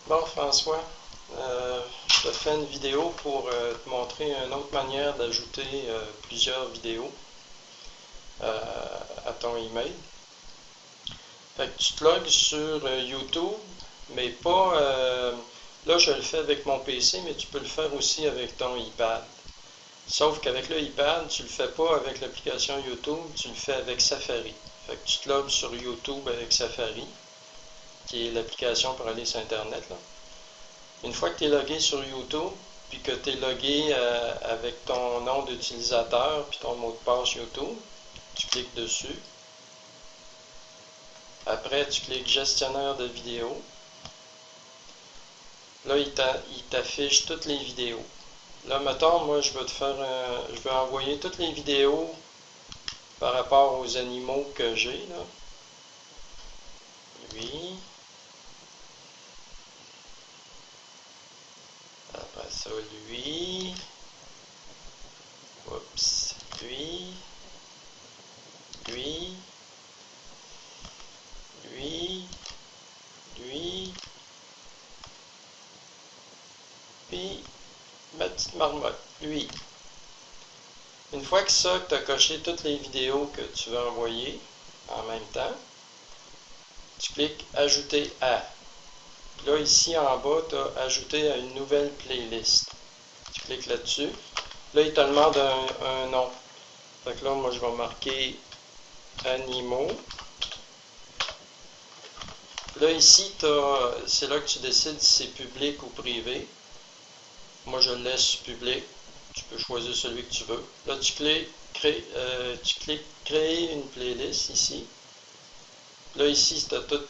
Bon François, je te fais une vidéo pour te montrer une autre manière d'ajouter plusieurs vidéos à ton email. Fait que tu te logs sur YouTube, mais pas... là je le fais avec mon PC, mais tu peux le faire aussi avec ton iPad. Sauf qu'avec le iPad, tu le fais pas avec l'application YouTube, tu le fais avec Safari. Fait que tu te logs sur YouTube avec Safari, qui est l'application pour aller sur Internet, là. Une fois que tu es logué sur YouTube, puis que tu es logué avec ton nom d'utilisateur puis ton mot de passe YouTube, tu cliques dessus. Après, tu cliques gestionnaire de vidéos. Là, il t'affiche toutes les vidéos. Là, mettons, moi, je veux envoyer toutes les vidéos par rapport aux animaux que j'ai, là. Lui. Après ça, lui. Oups. Lui. Lui. Lui. Puis, ma petite marmotte, lui. Une fois que ça, que tu as coché toutes les vidéos que tu veux envoyer en même temps, tu cliques Ajouter à. Puis là, ici en bas, tu as Ajouter à une nouvelle playlist. Tu cliques là-dessus. Là, il te demande un nom. Fait que là, moi, je vais marquer Animaux. Là, ici, c'est là que tu décides si c'est public ou privé. Moi, je le laisse public. Tu peux choisir celui que tu veux. Là, tu cliques Créer une playlist ici. Là, ici, tu as toute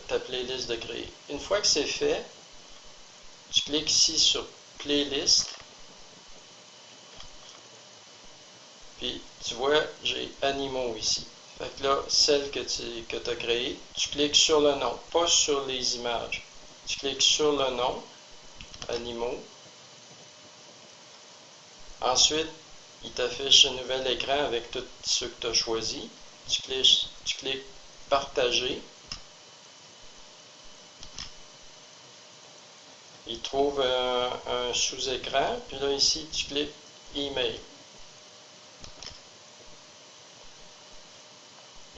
ta playlist de créer. Une fois que c'est fait, tu cliques ici sur Playlist. Puis, tu vois, j'ai Animaux ici. Fait que là, celle que tu as créée, tu cliques sur le nom, pas sur les images. Tu cliques sur le nom, Animaux. Ensuite, il t'affiche un nouvel écran avec tous ceux que tu as choisis. Tu cliques Partager. Il trouve un sous-écran. Puis là, ici, tu cliques Email.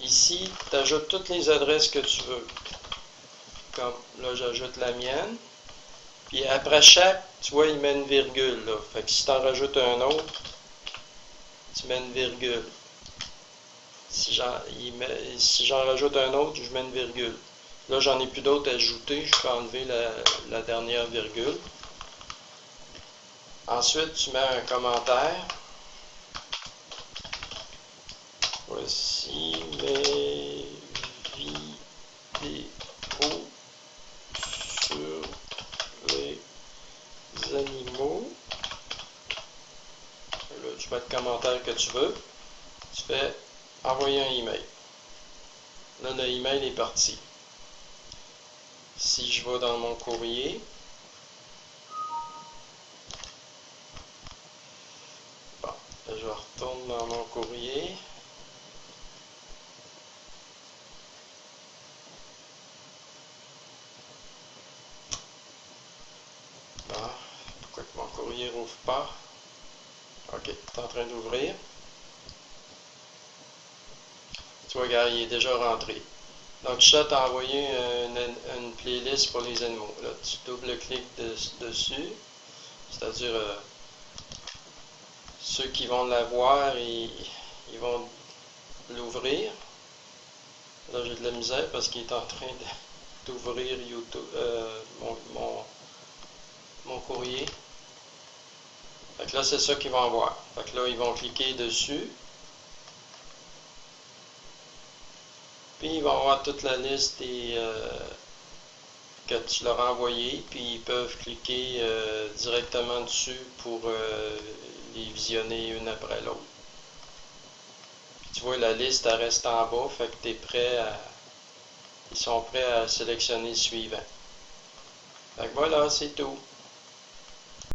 Ici, tu ajoutes toutes les adresses que tu veux. Comme là, j'ajoute la mienne. Puis après chaque, tu vois, il met une virgule, là. Fait que si tu en rajoutes un autre, tu mets une virgule. Si j'en rajoute un autre, je mets une virgule. Là, j'en ai plus d'autres à ajouter. Je peux enlever la dernière virgule. Ensuite, tu mets un commentaire. Voici mes vidéos sur les animaux. Là, tu mets le commentaire que tu veux. Tu fais envoyer un email. Là, le email est parti. Si je vais dans mon courrier, bon, là, je retourne dans mon courrier. Bon, pourquoi que mon courrier rouvre pas? Ok, c'est en train d'ouvrir. Tu vois, regarde, il est déjà rentré. Donc, ça t'a envoyé une playlist pour les animaux. Là, tu double-cliques dessus, c'est-à-dire ceux qui vont l'avoir, ils vont l'ouvrir. Là, j'ai de la misère parce qu'il est en train d'ouvrir YouTube, mon courrier. Fait que là, c'est ça qu'ils vont voir. Fait que là, ils vont cliquer dessus. Puis ils vont avoir toute la liste que tu leur as envoyé, puis ils peuvent cliquer directement dessus pour les visionner une après l'autre. Tu vois, la liste elle reste en bas, fait que ils sont prêts à sélectionner le suivant. Fait que voilà, c'est tout.